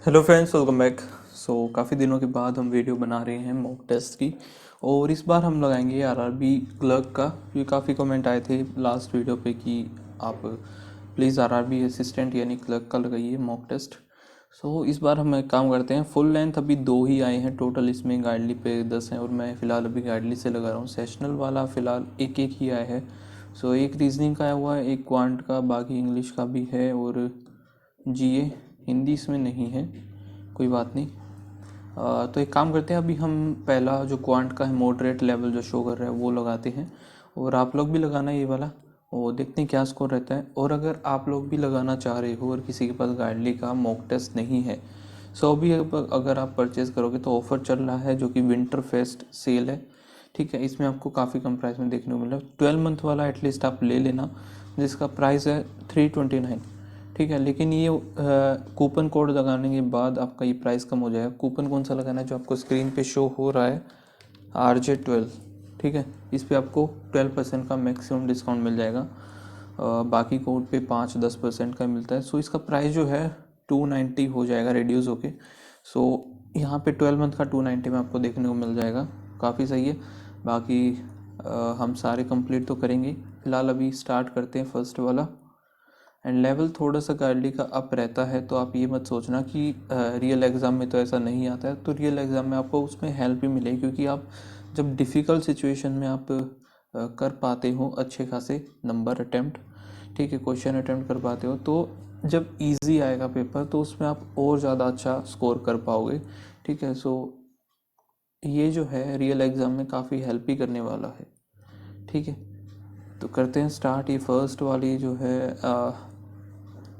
Hello friends, welcome back. काफ़ी दिनों के बाद हम वीडियो बना रहे हैं मॉक टेस्ट की। और इस बार हम लगाएंगे आरआरबी क्लर्क का, क्योंकि काफ़ी कमेंट आए थे लास्ट वीडियो पे कि आप प्लीज़ आरआरबी असिस्टेंट यानी क्लर्क का लगाइए मॉक टेस्ट। इस बार हम एक काम करते हैं, फुल लेंथ अभी 2 ही आए हैं टोटल, इसमें गाइडली पे 10 हैं और मैं फ़िलहाल अभी गाइडली से लगा रहा हूँ। सेशनल वाला फ़िलहाल एक एक ही आया है। एक रीजनिंग का आया हुआ है, एक क्वांट का, बाकी इंग्लिश का भी है और जीए हिंदी इसमें नहीं है, कोई बात नहीं। तो एक काम करते हैं, अभी हम पहला जो क्वांट का है मॉडरेट लेवल जो शो कर रहा है वो लगाते हैं, और आप लोग भी लगाना ये वाला, और देखते हैं क्या स्कोर रहता है। और अगर आप लोग भी लगाना चाह रहे हो और किसी के पास गाइडली का मॉक टेस्ट नहीं है, अभी अगर आप परचेज़ करोगे तो ऑफ़र चल रहा है जो कि विंटर फेस्ट सेल है। ठीक है, इसमें आपको काफ़ी कम प्राइस में देखने को मिल रहा है। 12 मंथ वाला एटलीस्ट आप ले लेना, जिसका प्राइस है 329। ठीक है, लेकिन ये कूपन कोड लगाने के बाद आपका ये प्राइस कम हो जाएगा। कूपन कौन सा लगाना है, जो आपको स्क्रीन पे शो हो रहा है, RJ12। ठीक है, इस पे आपको 12% का मैक्सिमम डिस्काउंट मिल जाएगा। बाकी कोड पे 5-10% का मिलता है। इसका प्राइस जो है 290 हो जाएगा रिड्यूस होके। यहाँ पे 12 मंथ का 290 में आपको देखने को मिल जाएगा, काफ़ी सही है। बाकी हम सारे कंप्लीट तो करेंगे। फिलहाल अभी स्टार्ट करते हैं फर्स्ट वाला। एंड लेवल थोड़ा सा गार्डली का अप रहता है, तो आप ये मत सोचना कि रियल एग्ज़ाम में तो ऐसा नहीं आता है। तो रियल एग्ज़ाम में आपको उसमें हेल्प भी मिलेगी, क्योंकि आप जब डिफ़िकल्ट सिचुएशन में आप कर पाते हो अच्छे खासे नंबर अटैम्प्ट, ठीक है, क्वेश्चन अटैम्प्ट कर पाते हो, तो जब इजी आएगा पेपर तो उसमें आप और ज़्यादा अच्छा स्कोर कर पाओगे। ठीक है, ये जो है रियल एग्ज़ाम में काफ़ी हेल्प ही करने वाला है। ठीक है, तो करते हैं स्टार्ट। ये फर्स्ट वाली जो है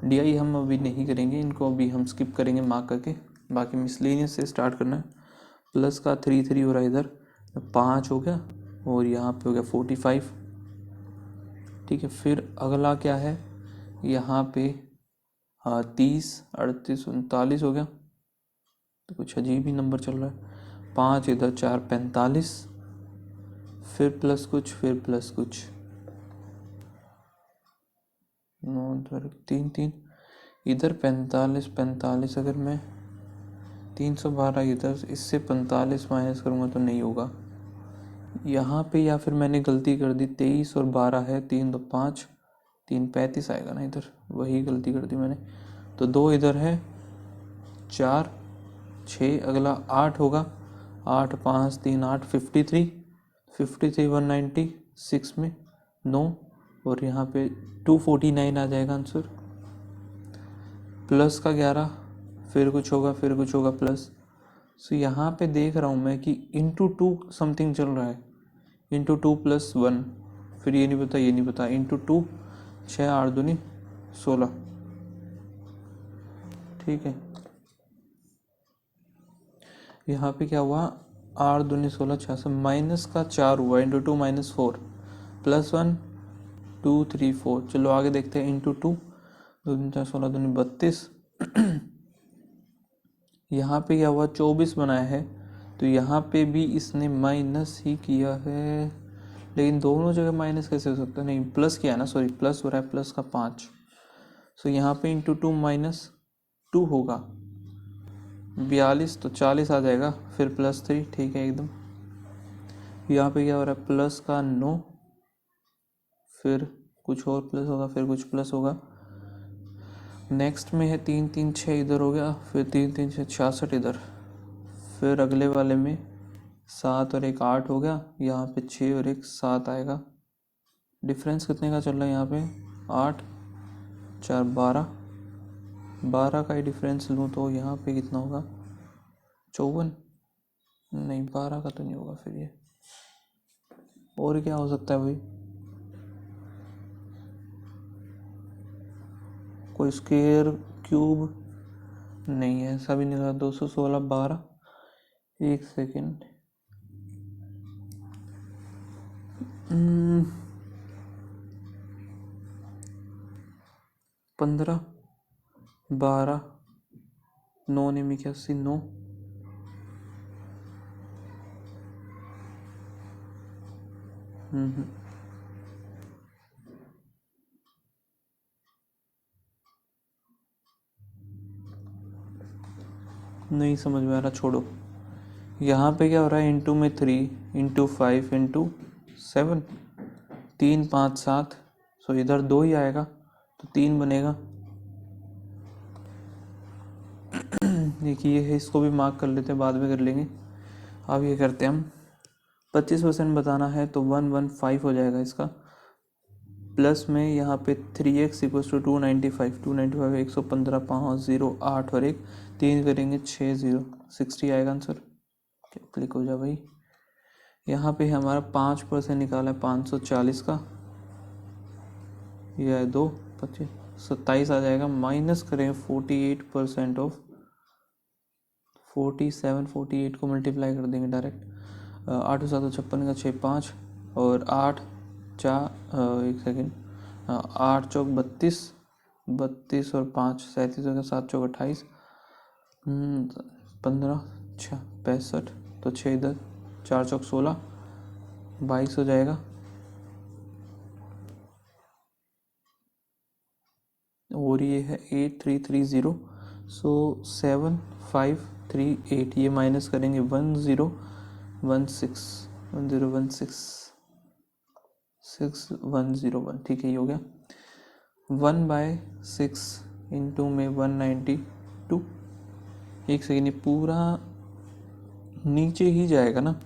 DI हम अभी नहीं करेंगे, इनको अभी हम स्किप करेंगे मार्क करके। बाकी मिसलेनियस से स्टार्ट करना है। प्लस का 3 हो रहा है इधर, 5 हो गया, और यहाँ पे हो गया 45। ठीक है, फिर अगला क्या है, यहाँ पे 30, 38, 39 हो गया। तो कुछ अजीब ही नंबर चल रहा है। 5 इधर, 4, 45, फिर प्लस कुछ, फिर प्लस कुछ, 9 इधर, 3, 3 इधर, 45, 45 अगर मैं 312 इधर, इससे 45 माइनस करूँगा तो नहीं होगा यहाँ पे, या फिर मैंने गलती कर दी, 23 और 12 है, 3 2 5, 3 35 आएगा ना इधर, वही गलती कर दी मैंने। तो 2 इधर है, 4, 6, अगला 8 होगा, 8, 5, 3, 8, 53, 196 में 9, और यहाँ पे 249 आ जाएगा आंसर। प्लस का 11, फिर कुछ होगा, फिर कुछ होगा प्लस। यहाँ पे देख रहा हूँ मैं कि इंटू 2 समथिंग चल रहा है, इंटू 2 + 1, फिर ये नहीं पता, ये नहीं पता, इंटू 2, 6 8 दूनी 16। ठीक है, यहाँ पे क्या हुआ, 8 दूनी 16, 66, माइनस का 4 हुआ, इंटू 2 -4, +1, 2 3 4। चलो आगे देखते हैं, इंटू 2, 2 दूनी 4, 16 दूनी 32। यहाँ पे क्या हुआ, 24 बनाया है, तो यहाँ पे भी इसने माइनस ही किया है, लेकिन दोनों जगह माइनस कैसे हो सकता है, नहीं प्लस किया ना, सॉरी प्लस हो रहा है, प्लस का 5। यहाँ पे इंटू 2 -2 होगा, 42, तो 40 आ जाएगा, फिर +3, ठीक है एकदम। यहाँ पे क्या हो रहा है, प्लस का 9, फिर कुछ और प्लस होगा, फिर कुछ प्लस होगा। नेक्स्ट में है 3 3 6 इधर हो गया, फिर 3 3 6 66 इधर, फिर अगले वाले में 7 और 1 8 हो गया, यहाँ पे 6 और 1 7 आएगा। डिफरेंस कितने का चल रहा है यहाँ पे, 8 4 12, 12 का ही डिफरेंस लूँ तो यहाँ पे कितना होगा, 54, नहीं 12 का तो नहीं होगा फिर ये, और क्या हो सकता है भाई, कोई स्क्वायर, क्यूब, नहीं है, ऐसा भी नहीं रहा। 216 12, एक सेकेंड, 15, 12, 9 ने 81, 9, नहीं समझ में आ रहा, छोड़ो। यहाँ पे क्या हो रहा है, इंटू में 3 इंटू 5 इंटू 7, 3 5 7, सो इधर 2 ही आएगा तो 3 बनेगा। देखिए ये है, इसको भी मार्क कर लेते हैं, बाद में कर लेंगे। अब ये करते हैं हम 25% बताना है तो 115 हो जाएगा इसका। प्लस में यहाँ पे 3x इक्वल्स टू 295, 295 115, 5 0 8 और 1 3 करेंगे 6 0 60 आएगा आंसर। क्लिक हो जा भाई। यहाँ पे हमारा 5% निकाला है 540 का, यह है 2 25 27 आ जाएगा। माइनस करेंगे 48% ऑफ 47, 48 को मल्टीप्लाई कर देंगे डायरेक्ट। 8 7 56 का 6 5 और 8 4 एक सेकेंड, 8 चौक 32, 32 और 5 37 होगा, 7 चौक 28, 15 6 65, तो 6 इधर, 4 चौक 16, 22 हो जाएगा। और ये है 8330, सो 7538, ये माइनस करेंगे 1016 6101, ठीक है ये हो गया। 1/6 इंटू में 192, एक सेकेंड, ये पूरा नीचे ही जाएगा ना,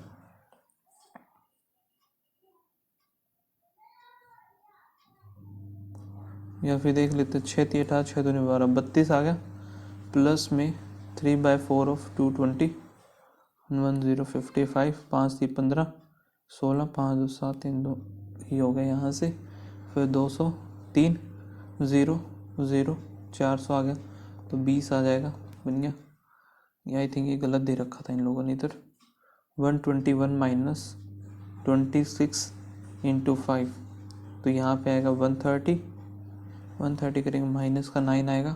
या फिर देख लेते 6 3 18 6 2 12 32 आ गया। प्लस में 3/4 ऑफ 220 1055, 5 3 15 16, 5 2 7 3 2 ही हो गया यहाँ से। फिर 200 3 0 0 400 आ गया तो 20 आ जाएगा, बन गया। ये आई थिंक ये गलत दे रखा था इन लोगों ने इधर। 121 माइनस 26 इंटू 5, तो यहाँ पे आएगा 130 करेंगे, माइनस का 9 आएगा।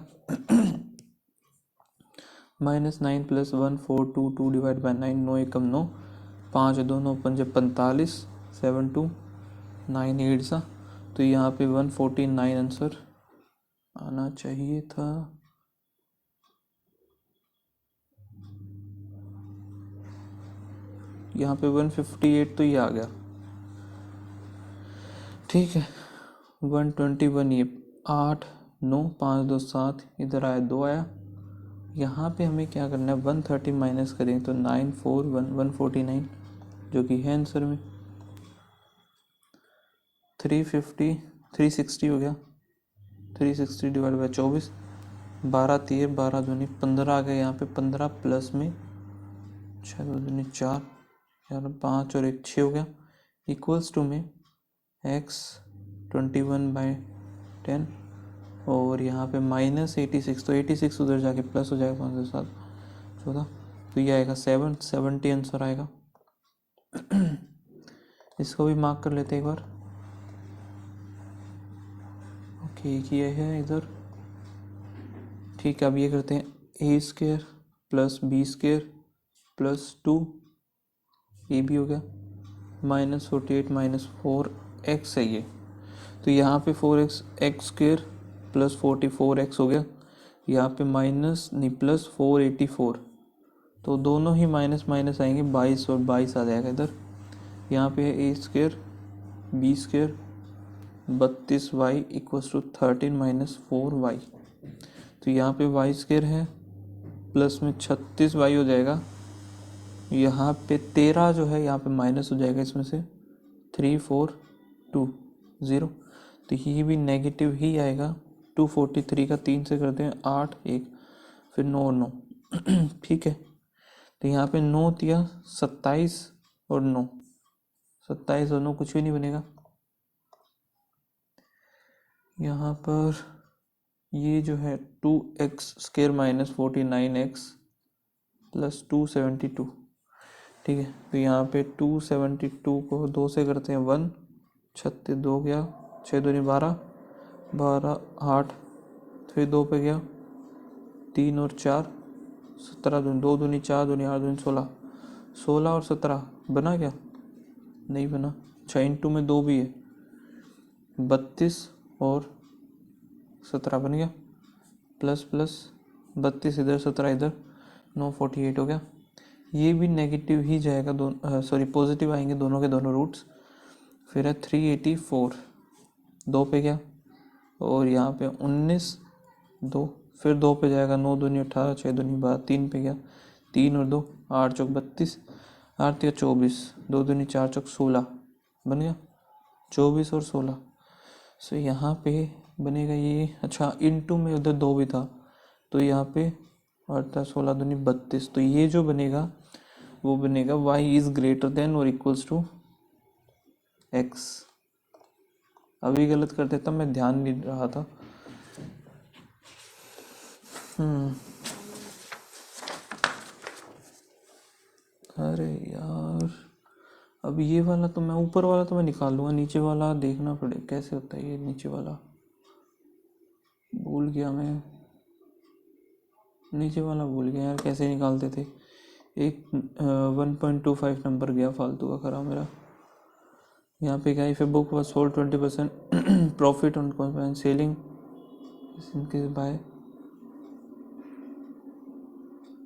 -9 प्लस 1422 डिवाइड बाई 9, 9 एकम 9, 5 2 9 5 45, 7 2 9 8 सा, तो यहाँ पे 149 आंसर आना चाहिए था। यहाँ पे 158 तो ये आ गया, ठीक है। 121, ये 8 9 5 2 7, इधर आया 2 आया। यहाँ पे हमें क्या करना है, 130 माइनस करेंगे तो 941 149, जो कि है आंसर में। 350 360 हो गया, 360 डिवाइड बाई 24, 12 3 12 दूनी 15 आ गया यहाँ पे। 15 प्लस में 6 2 दूनी 4 यार 5 और 1 6 हो गया, इक्वल्स टू में x 21/10 और यहाँ पे -86, तो 86 उधर जाके प्लस हो जाएगा 5 7 14, तो ये आएगा 770 आंसर आएगा। इसको भी मार्क कर लेते एक बार। ओके ये है इधर, ठीक है। अब ये करते हैं a² प्लस b² प्लस 2, ये भी हो गया, -48 -4x है ये, तो यहाँ पे 4x² प्लस 44x हो गया। यहाँ पे माइनस नहीं प्लस 484, तो दोनों ही माइनस माइनस आएंगे, 22 और 22 आ जाएगा इधर। यहाँ पे है a² b² 32y equals to 13 - 4y, तो यहाँ पे y² है प्लस में 36y हो जाएगा। यहाँ पे 13 जो है यहाँ पे माइनस हो जाएगा, इसमें से 3 4 2 0, तो ये भी नेगेटिव ही आएगा। 243 का 3 से करते हैं 8 1, फिर 9 9, ठीक है। तो यहाँ पे 9 दिया 27 और 9, 27 और 9 कुछ भी नहीं बनेगा। यहाँ पर ये जो है 2x² माइनस 49x प्लस 272, ठीक है। तो यहाँ पे 272 को 2 से करते हैं 1, 36 2 गया, 6 2 12 12 8, फिर 2 पे गया 3 और 4 17 2 2 4 2 8 2 16, 16 और 17 बना क्या, नहीं बना। 6 इंटू में 2 भी है, 32 और 17 बन गया, प्लस प्लस 32 इधर 17 इधर, 9 48 हो गया। ये भी नेगेटिव ही जाएगा, सॉरी पॉजिटिव आएंगे दोनों के दोनों रूट्स। फिर है 384, 2 पे गया, और यहाँ पे 19 2, फिर 2 पे जाएगा, 9 दूनी 18, 6 दूनी 12, 3 पे गया, 3 और 2 8 चौक 32, 8 3 24, 2 दूनी 4 चौक 16, बन गया 24 और 16। सो यहाँ पे बनेगा ये, अच्छा इनटू में उधर 2 भी था, तो यहाँ पे 8 16 दूनी 32, तो ये जो बनेगा वो बनेगा y इज ग्रेटर देन और इक्वल्स टू x। अभी गलत कर देता, मैं ध्यान नहीं रहा था। अरे यार, अब ये वाला तो मैं, ऊपर वाला तो मैं निकाल लूँगा, नीचे वाला देखना पड़े कैसे होता है। ये नीचे वाला भूल गया मैं, नीचे वाला भूल गया यार, कैसे निकालते थे। एक 1.25 नंबर गया फालतू का खरा मेरा। यहाँ पे क्या, if a book was sold 20% profit on selling by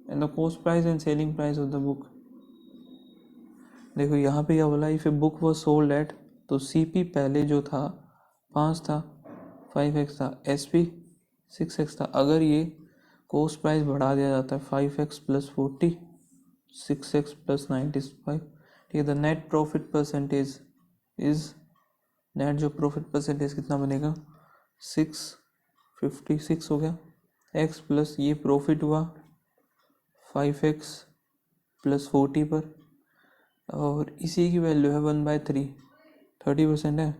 and the cost price and selling price of the book. देखो यहाँ पे क्या बोला, if a book was sold at, तो सीपी पहले जो था 5 था, 5x था, एसपी 6x था। अगर ये कॉस्ट प्राइस बढ़ा दिया जाता है 5x प्लस 40, 6x प्लस 95, ठीक है। The net profit percentage is, net जो प्रॉफिट परसेंटेज कितना बनेगा, 656 हो गया। x प्लस ये प्रॉफिट हुआ 5x प्लस 40 पर, और इसी की वैल्यू है 1/3, 30% है।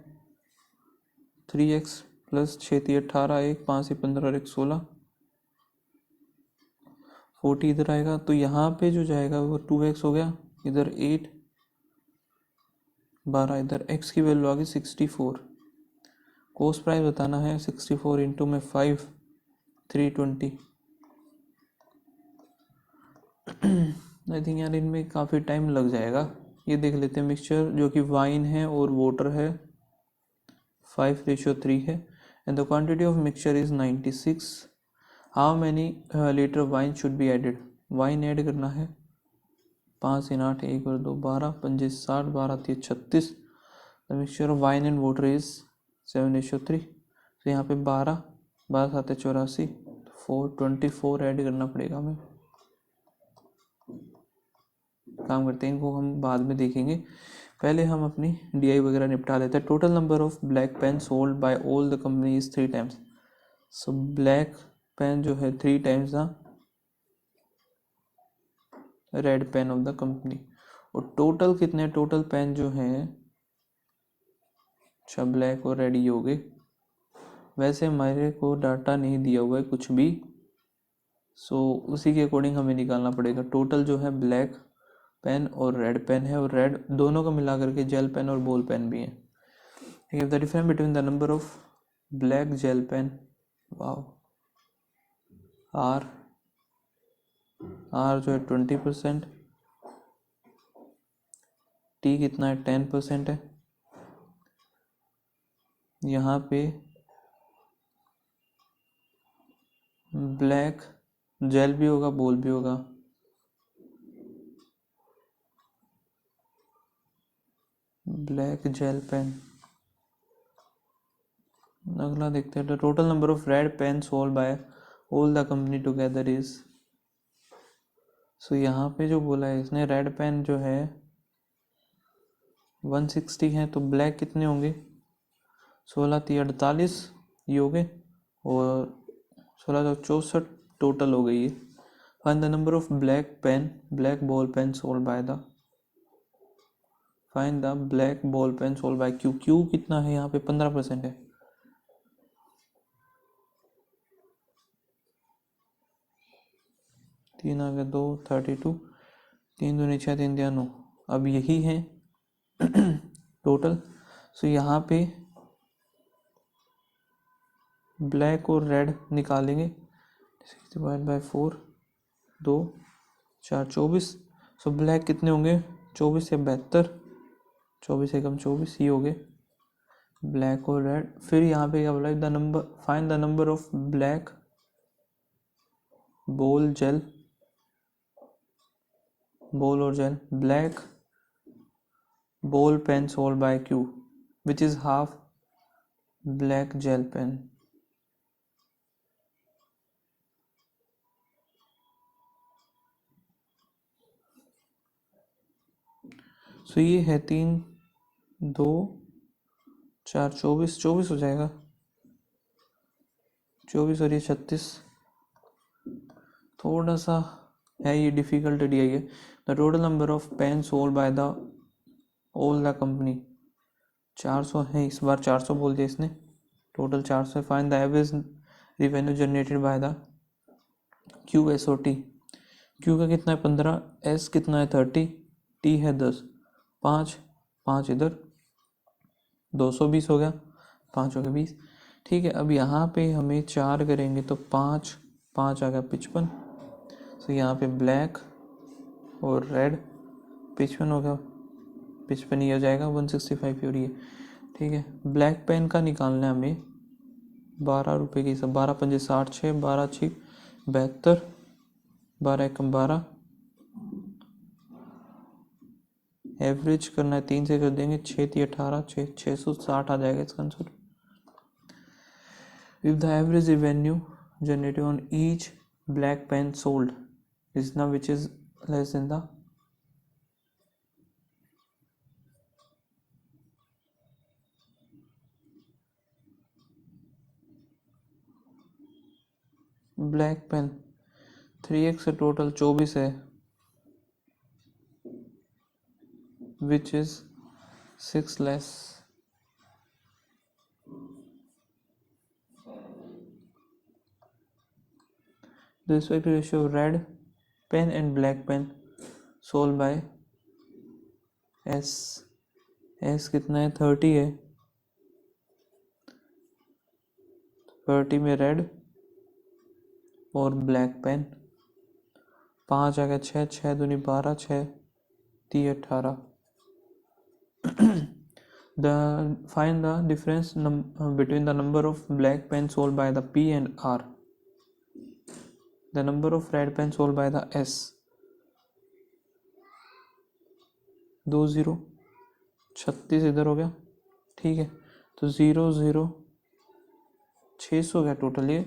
3x प्लस 6 18, 1 5 से 15 और 1 16, 40 इधर आएगा, तो यहाँ पे जो जाएगा वो 2x हो गया, इधर 8 12, इधर x की वैल्यू आ गई 64। कॉस्ट प्राइस बताना है, 64 इंटू में 5 320। आई थिंक यार इनमें काफ़ी टाइम लग जाएगा। ये देख लेते हैं, मिक्सचर जो कि वाइन है और वाटर है 5:3 है, and the quantity of mixture is 96। How many litre wine should be added, wine add करना है 5 × 8 1 और 2 12, 5 60, 12 3 36। The mixture of wine and water is 7:3। तो यहाँ पे 12 7 84, 424 ऐड करना पड़ेगा हमें। काम करते हैं, इनको हम बाद में देखेंगे, पहले हम अपनी डीआई वगैरह निपटा लेते हैं। Total number of black pen sold by all the company is 3 times. So black pen जो है 3 times the red pen of the company. और टोटल कितने, टोटल पेन जो है, अच्छा ब्लैक और रेड ही हो गए। वैसे हमारे को डाटा नहीं दिया हुआ है कुछ भी, सो उसी के अकॉर्डिंग हमें निकालना पड़ेगा। टोटल जो है ब्लैक पेन और रेड पेन है, और रेड दोनों को मिला करके जेल पेन और बॉल पेन भी है, ठीक है। The difference between the number of black gel pen, wow, are जो है 20%, टी कितना है 10% है। यहाँ पे ब्लैक जेल भी होगा, बॉल भी होगा, ब्लैक जेल पेन। अगला देखते हैं, the total number of red pen sold by all the company together is. So यहाँ पे जो बोला है इसने, रेड पेन जो है 160 है, तो ब्लैक कितने होंगे, 16 3 48 ये हो गए, और 16 64 टोटल हो गई है। Find the number of black pen, black ball pen sold by the, find the black ball pen sold by Q. Q कितना है यहाँ पे, 15% है। तीन आ गया 2 32, 3 दूनी 6 3 दिया 9। अब यही है टोटल। सो यहाँ पे ब्लैक और रेड निकालेंगे, 60/4 2 4 24। सो ब्लैक कितने होंगे, 24 या 72, 24 एकम 24 ही हो गए ब्लैक और रेड। फिर यहाँ पे क्या बोला, the number, find the number of black ball gel ball और gel, black ball pen sold by Q, which is half black gel pen. So ये है 3 2 4 24 हो जाएगा, 24 और ये 36, थोड़ा सा है ये डिफिकल्ट दिया है। The total number of pen sold by the all the company 400 है, इस बार 400 बोल दिया इसने, total 400। Find the average revenue generated by the Q S O T. Q का कितना है 15, एस कितना है 30, टी है 10, 5 इधर, 220 हो गया, 5 हो गया 20। ठीक है, अब यहाँ पे हमें 4 करेंगे तो 5 5 आ गया 55। तो यहाँ पे ब्लैक और रेड 55 हो गया, 55 ही हो जाएगा, 165 और ये। ठीक है, ब्लैक पेन का निकालना है हमें 12 रुपये की सब, 12 पंजे 60, 6 12 6 72, 12 एकम 12, एवरेज करना है 3 से कर देंगे, 6 3 18, 660 आ जाएगा इसका answer. If the average revenue generated on each black pen sold is ना which is less in the black pen 3x से टोटल 24 है, which is 6 less. The respective ratio of red pen and black pen sold by S, S कितना है 30 है, 30 में red और black pen, 5 आ गया 6, 6 दूनी 12, 6 3 18। The find the difference between the number of black pen sold by the P and R, the number of red pen sold by the S, 2 0 36 इधर हो गया। ठीक है, तो 0 0 600 गया टोटल, ये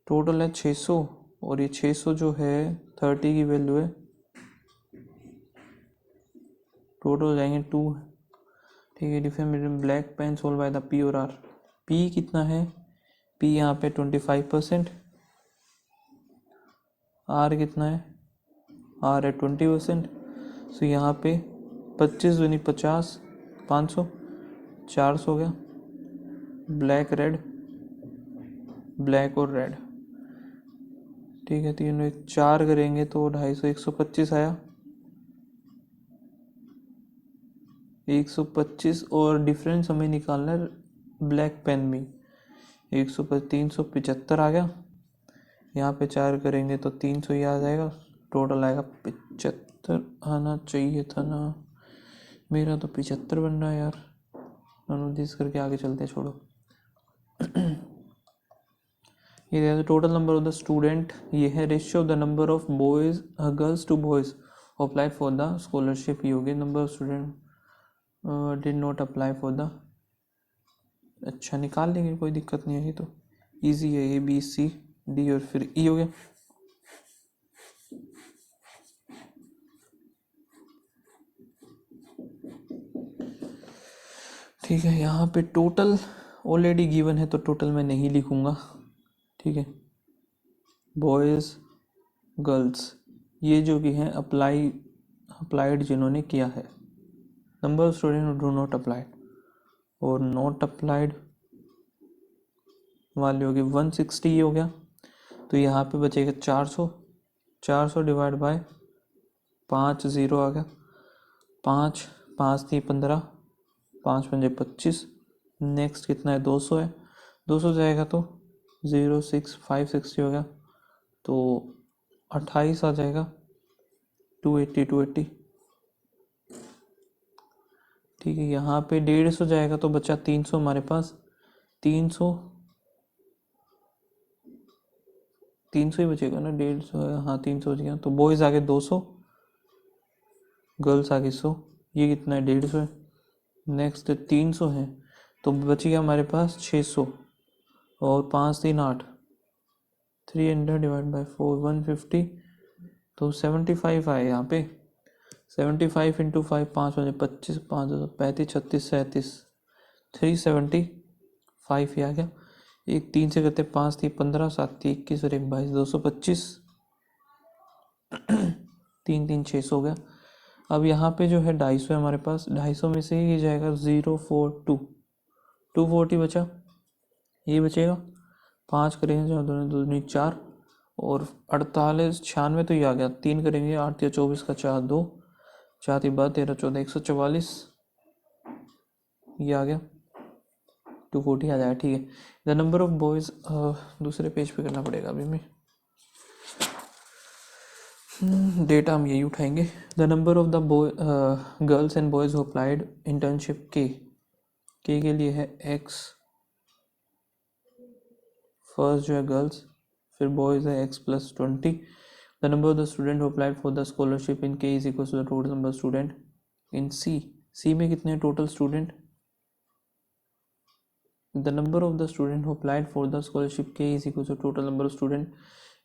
टोटल है 600 और ये 600 जो है 30 की वैल्यू है, टोटल हो जाएंगे 2। ठीक है, difference between black pen sold by the P और आर, पी कितना है, पी यहाँ पे 25%, आर कितना है, आर है 20%। सो यहाँ पे 25 दूनी 50, 500, 400 हो गया, ब्लैक रेड, ब्लैक और रेड। ठीक है, 3 में 4 करेंगे तो 250, 125 आया, 125। और डिफरेंस हमें निकालना है ब्लैक पेन में, 375 आ गया, यहाँ पे 4 करेंगे तो 300 ही आ जाएगा, टोटल आएगा 75 आना चाहिए था ना, मेरा तो 75 बन रहा है यार, अनुदेश करके आगे चलते, छोड़ो। ये total number of the student, ये है ratio of the number of boys girls to boys apply for the scholarship, ये हो गया number of student did not apply for the. अच्छा, निकाल लेंगे, कोई दिक्कत नहीं है, ये तो इजी है, ए बी सी डी और फिर ई हो गया। ठीक है, यहाँ पे टोटल ऑलरेडी गिवन है तो टोटल मैं नहीं लिखूँगा। ठीक है, बॉयज़ गर्ल्स ये जो भी हैं अप्लाइड जिन्होंने किया है, number of student do not applied, और नॉट अप्लाइड वाले हो गए 160 हो गया। तो यहाँ पे बचेगा 400, 400 डिवाइड बाय 5 0 आ गया, 5 5 3 15, 5 पंजे 25, नेक्स्ट कितना है 200 है, 200 जाएगा तो 0 6 560 हो गया, तो 28 आ जाएगा, 280। ठीक है, यहाँ पे 150 जाएगा तो बचा 300 हमारे पास, 300 ही बचेगा ना, 150, हाँ 300 बच गया। तो बॉयज़ आ गए 200 गर्ल्स आ गई 100, ये कितना है 150 है, नेक्स्ट 300 है, तो बच गया हमारे पास 600 और 5 3 8, 300 डिवाइड बाई 4 150, तो 75 आए यहाँ पे। 75 इंटू 5, 5 बजे 25, 5 35, 36 37, 375 ये आ गया। एक 3 से करते 5 थी 15, 7 थी 21 और 1 22, 225, 3 3 600 हो गया। अब यहाँ पे जो है 250 है हमारे पास, 250 में से ये जाएगा 042, 240 बचा, ये बचेगा 5 करेंगे जो दोनों दूनी 4 और 48 96 तो ये आ गया, 3 करेंगे 8 या 24 का 4 2, 4 3 12 13 14 144, ये आ गया 240 आ जाएगा। ठीक है, द नंबर ऑफ बॉयज़, दूसरे पेज पे करना पड़ेगा अभी में, डेटा हम यही उठाएंगे। The number of the boy girls and boys who applied internship के लिए है x, फर्स्ट जो है गर्ल्स, फिर बॉयज़ है x plus 20। The number of the student who applied for the scholarship in k is equal to the total number student in C में कितने total student. The number of the student who applied for the scholarship k is equal to total number of student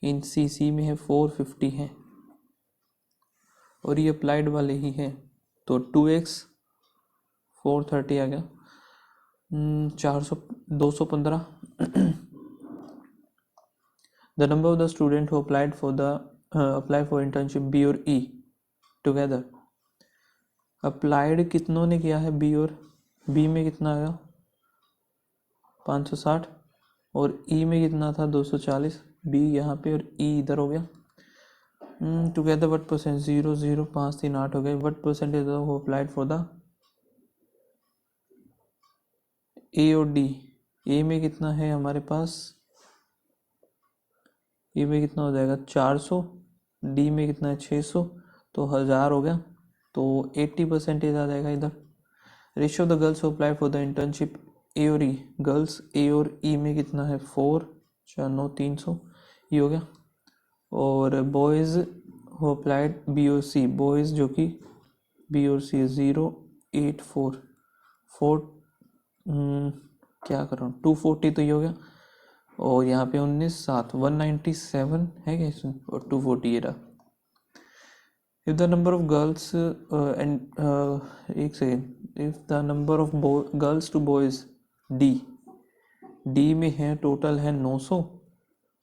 in C में है 450 है और ये applied वाले ही हैं, तो 2x 430 आ गया, 400 215। The number of the student who applied for the apply for internship B और E together, अप्लाइड कितनों ने किया है B और B में कितना आया 560 और E में कितना था 240, B यहाँ पे और E इधर हो गया। टुगेदर वट परसेंट 0 0 5 3 8 हो गए। What percentage who applied for the ए और डी, ए में कितना है हमारे पास, ए में कितना हो जाएगा 400, डी में कितना है 600, तो 1000 हो गया, तो 80% आ जाएगा इधर। Ratio the girls who apply for the internship A और ई, गर्ल्स ए और ई में कितना है 4 4 9 300, ये हो गया। और बॉयज़ हु अप्लाइड बी और सी, बॉयज़ जो कि बी और सी 084 4 क्या कर रहा हूँ 240, तो ये हो गया। और यहाँ पे 19 7 197 है क्या इसमें, और 240 ये रहा। If the number of girls and एक second, if the number of girls to boys D में है टोटल है 900,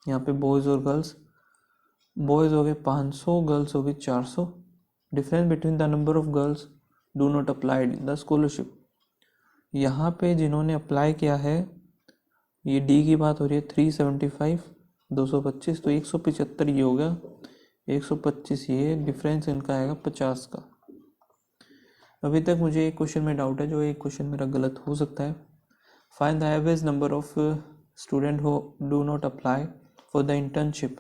यहाँ पे बॉयज़ और गर्ल्स, बॉयज़ हो गए 500, गर्ल्स हो गए 400। Difference between the number of girls do not applied in the scholarship, यहाँ पे जिन्होंने अप्लाई किया है ये डी की बात हो रही है 375 225, तो 175 ये हो गया, 125 ये, डिफरेंस इनका आएगा 50 का। अभी तक मुझे एक क्वेश्चन में डाउट है, जो एक क्वेश्चन मेरा गलत हो सकता है। Find the average number of student who do not apply for the internship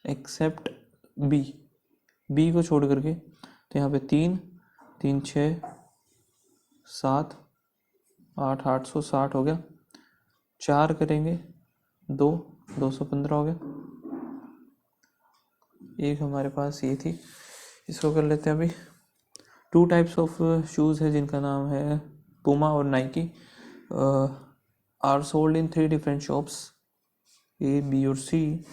except B को छोड़ करके, तो यहाँ पे 3 3 6 7 8 860 हो गया, 4 करेंगे 2 215 हो गया। एक हमारे पास ये थी, इसको कर लेते हैं अभी। 2 टाइप्स ऑफ शूज़ है जिनका नाम है पूमा और Nike, are sold in 3 different shops A B और सी।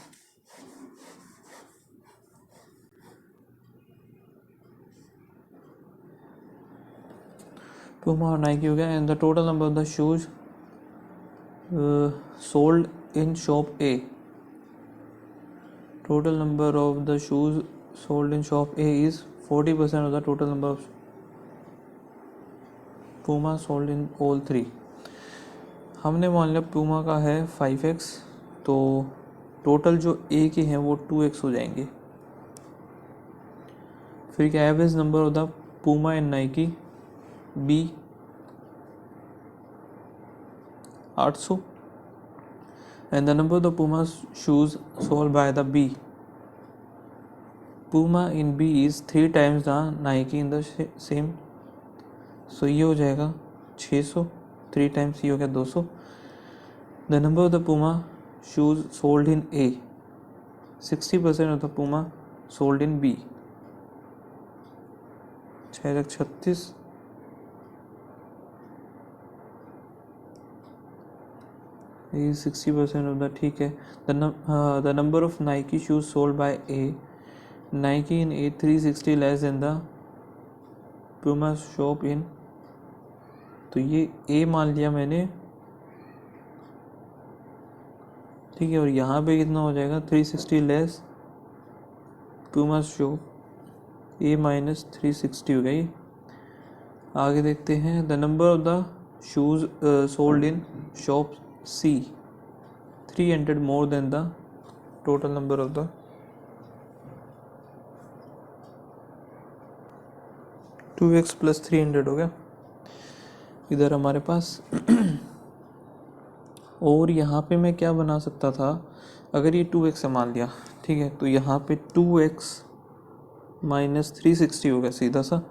पूमा और नाइकी हो गया, and the total number of the shoes sold in shop A, total number of the shoes sold in shop A is 40% of the total number of Puma sold in all 3। हमने मान लिया Puma का है 5x, तो total जो A के हैं वो 2x हो जाएंगे। फिर क्या average number of the Puma and Nike B 800, and the number of the Puma shoes sold by the B, Puma in B is 3 times the Nike in the same, so ये हो जाएगा 600, 3 times ये हो गया 200। The number of the Puma shoes sold in A, 60% of the Puma sold in B, 6,36 is 60% of the, ठीक है. The number of Nike shoes sold by A, Nike in A 360 less than the Puma shop in, तो ये A मान लिया मैंने, ठीक है. और यहाँ पे कितना हो जाएगा, 360 less Puma shop, A minus 360 हो गई. आगे देखते हैं. The number of the shoes sold in shop C 300 more than the total number of the, 2x plus 300 हो गया इधर हमारे पास. और यहाँ पे मैं क्या बना सकता था, अगर ये 2x है मान लिया, ठीक है, तो यहाँ पे 2x माइनस 360 हो गया सीधा सा,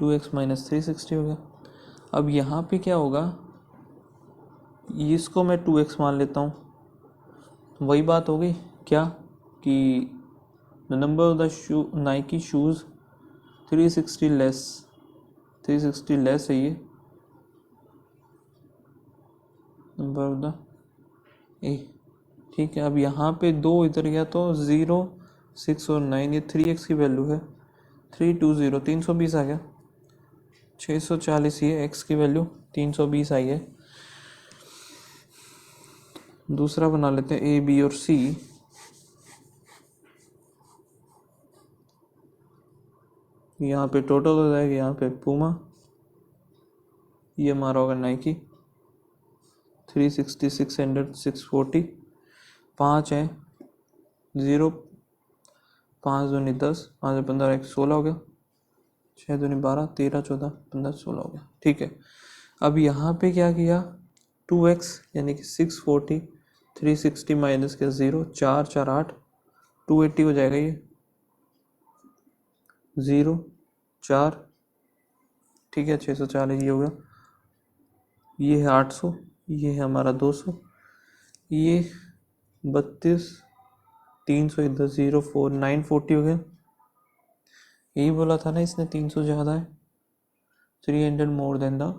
2x माइनस 360 हो गया. अब यहाँ पे क्या होगा, इसको मैं 2x मान लेता हूँ. वही बात हो गई क्या कि the number of the Nike shoes 360 less है ये नंबर ऑफ द ए, ठीक है. अब यहाँ पे 2 इधर गया तो 0, 6 और 9, ये 3x की वैल्यू है. 320 320 आ गया. 640 ये x की वैल्यू 320 आई है. दूसरा बना लेते हैं A, B और C. यहाँ पे टोटल हो जाएगा, यहाँ पे पूमा, ये हमारा होगा नाइकी 360 600 640, 5 है 0, 5 दूनी 10, 5 15 1 16 हो गया, 6 दूनी 12 13 14 15 16 हो गया. ठीक है. अब यहाँ पे क्या किया, 2x यानी कि 640 360 माइनस के 0, 4 4 8 280 हो जाएगा. ये 0 4, ठीक है, 640 ये हो गया. ये है 800, ये है हमारा 200, ये 32 300 इधर 0 4 940 हो गया. यही बोला था ना इसने 300 ज़्यादा है, 300 मोर देन द,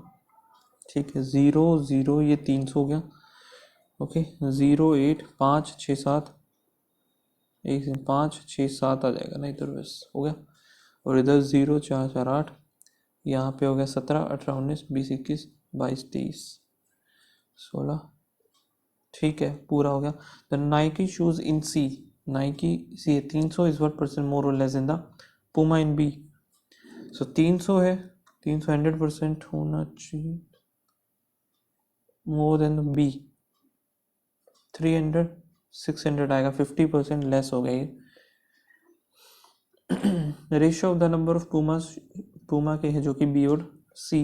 ठीक है. 0 0 ये 300 हो गया. ओके. 0 8 5 6 7, 1 5 6 7 आ जाएगा ना इधर, बस हो गया. और इधर 0 4 4 8, यहाँ पे हो गया 17 18 19 20 21 22 23 16, ठीक है, पूरा हो गया. The Nike shoes in C, Nike C 300 is what percent more और less in the Puma in B. So 300 है, 300 100% होना चाहिए मोर देन बी. 300 600 आएगा, 50% लेस हो गया ये. Ratio of the number of Puma के है जो कि बी और सी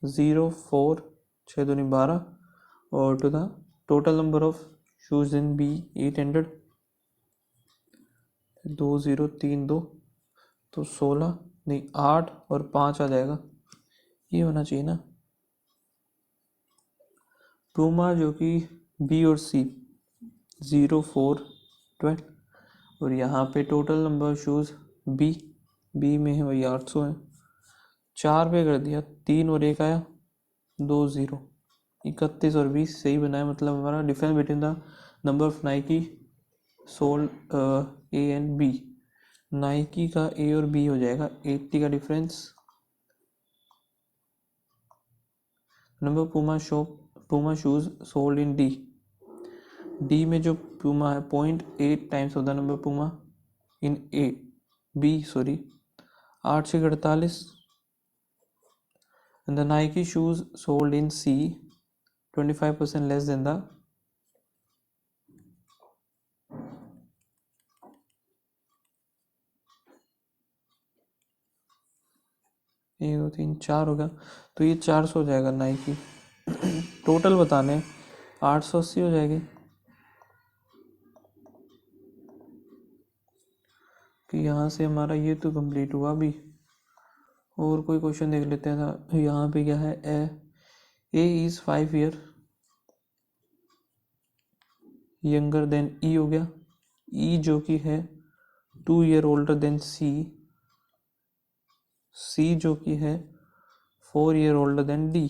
0 4 6 दूनी 12, और to the total number of shoes in B 800, 2 0 3 2, तो 16 नहीं 8 और 5 आ जाएगा. ये होना चाहिए ना. पूमा जो कि बी और सी 0 4 12, और यहाँ पे टोटल नंबर शूज़ बी में है वही 800 है. 4 पे कर दिया, 3 और 1 आया 2 0, 31 और 20 सही बनाया. मतलब हमारा difference between the number of Nike sold A and B, Nike का ए और बी हो जाएगा 80 का difference. Number Puma shoes sold in D में जो पूमा है 0.8 times of the number Puma in A B, sorry 8 से 48. and the Nike shoes sold in C 25% less than the, एक दो तीन 4 हो गया, तो ये 400 हो जाएगा नाइकी. टोटल बताने 880 हो जाएगी. कि यहाँ से हमारा ये तो कंप्लीट हुआ. अभी और कोई क्वेश्चन देख लेते हैं. यहाँ पे क्या है, A is 5 year younger than E हो गया. ई जो कि है 2 year older than C, C जो कि है 4 ईयर ओल्डर देन डी,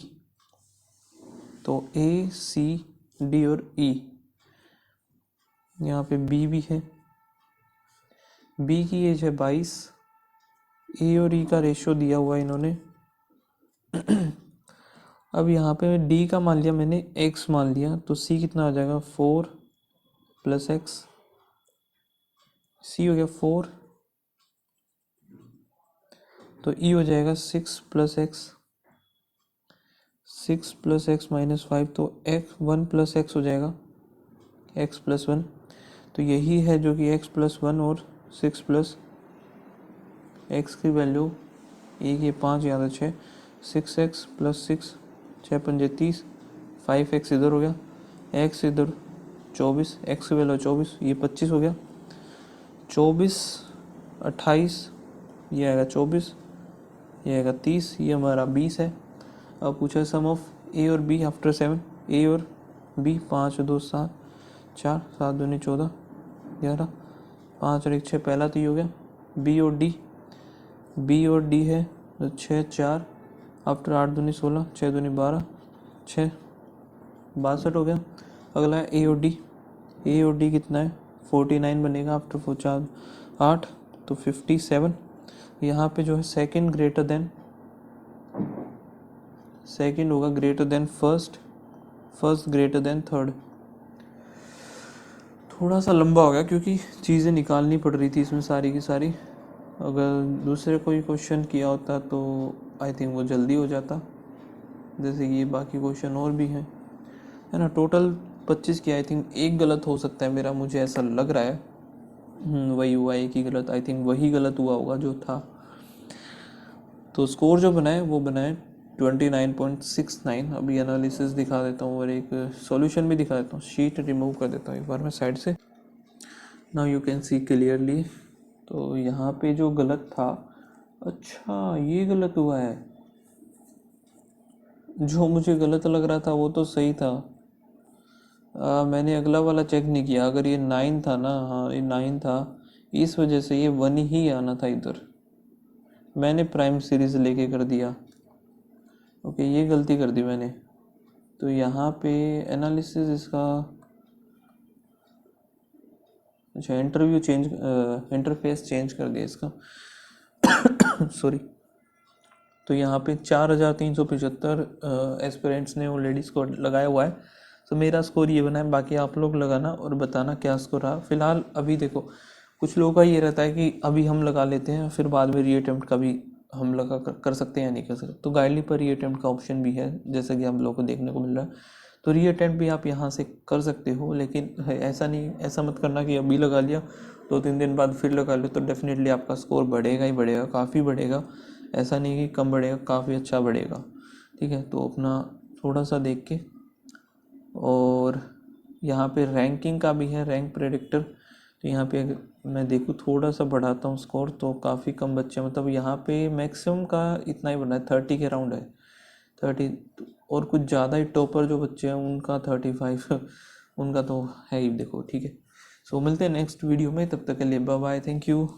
तो ए, सी, डी और ई। यहाँ पे बी भी है, बी की एज है 22, ए और ई का रेशियो दिया हुआ है इन्होंने। अब यहाँ पे डी का मान लिया मैंने, एक्स मान लिया, तो सी कितना आ जाएगा 4 + x, सी हो गया 4, तो ई हो जाएगा 6 + x, 6 + x - 5, तो x 1 + x हो जाएगा, x + 1, तो यही है जो कि x + 1 और 6 + x की वैल्यू, ए की 5 यहाँ 6, 6x + 6, 6 × 5 = 30, 5x इधर हो गया, x इधर 24, x की वैल्यू 24, ये 25 हो गया, 24 28, ये आएगा 24, ये आएगा 30, ये हमारा 20 है। अब पूछा सम ऑफ ए और बी आफ्टर 7, ए और बी 5 और 2 7, 4 7 दूनी 14 11, 5 और 1 6, पहला तो ये हो गया। बी और डी है तो 6 4, आफ्टर 8 दूनी 16, 6 दूनी 12, 6 62 हो गया। अगला है ए और डी कितना है 49 बनेगा, आफ्टर 4 4 8, तो 57। यहाँ पे जो है सेकंड होगा greater than first, first greater than third. थोड़ा सा लंबा हो गया क्योंकि चीज़ें निकालनी पड़ रही थी इसमें सारी की सारी। अगर दूसरे कोई क्वेश्चन किया होता तो आई थिंक वो जल्दी हो जाता, जैसे कि ये बाकी क्वेश्चन और भी हैं, है ना। टोटल 25 की आई थिंक एक गलत हो सकता है मेरा, मुझे ऐसा लग रहा है। वही हुआ एक ही गलत, आई थिंक वही गलत हुआ होगा जो था। तो स्कोर जो बनाए वो बनाए 29.69। अभी एनालिसिस दिखा देता हूँ और एक सॉल्यूशन भी दिखा देता हूँ। शीट रिमूव कर देता हूँ एक बार मैं साइड से। Now you can see clearly. तो यहाँ पे जो गलत था, अच्छा ये गलत हुआ है, जो मुझे गलत लग रहा था वो तो सही था। मैंने अगला वाला चेक नहीं किया। अगर ये 9 था ना, हाँ ये 9 था, इस वजह से ये 1 ही आना था इधर, मैंने प्राइम सीरीज लेके कर दिया। ओके ये गलती कर दी मैंने। तो यहाँ पे एनालिसिस इसका, अच्छा इंटरफेस चेंज कर दिया इसका सॉरी। तो यहाँ पे 4375 एस्पिरेंट्स ने ऑलरेडी स्कोर लगाया हुआ है। तो मेरा स्कोर ये बना है, बाकी आप लोग लगाना और बताना क्या स्कोर रहा। फिलहाल अभी देखो कुछ लोगों का ये रहता है कि अभी हम लगा लेते हैं फिर बाद में रीअटेम्प्ट का भी हम लगा कर सकते हैं या नहीं कर सकते। तो गाइडली पर रीअटेम्प्ट का ऑप्शन भी है, जैसा कि हम लोगों को देखने को मिल रहा है। तो रीअटेम्प्ट भी आप यहाँ से कर सकते हो, लेकिन ऐसा नहीं, ऐसा मत करना कि अभी लगा लिया 2-3 दिन बाद फिर लगा लो, तो डेफिनेटली आपका स्कोर बढ़ेगा ही बढ़ेगा, काफ़ी बढ़ेगा। ऐसा नहीं कि कम बढ़ेगा, काफ़ी अच्छा बढ़ेगा। ठीक है, तो अपना थोड़ा सा देख के। और यहाँ पे रैंकिंग का भी है, रैंक प्रेडिक्टर। तो यहाँ पे मैं देखूँ थोड़ा सा बढ़ाता हूँ स्कोर, तो काफ़ी कम बच्चे, मतलब यहाँ पे मैक्सिमम का इतना ही बना है, 30 के राउंड है, 30। और कुछ ज़्यादा ही टॉपर जो बच्चे हैं उनका 35 उनका तो है ही देखो। ठीक है, सो मिलते हैं नेक्स्ट वीडियो में, तब तक के लिए बाय बाय, थैंक यू।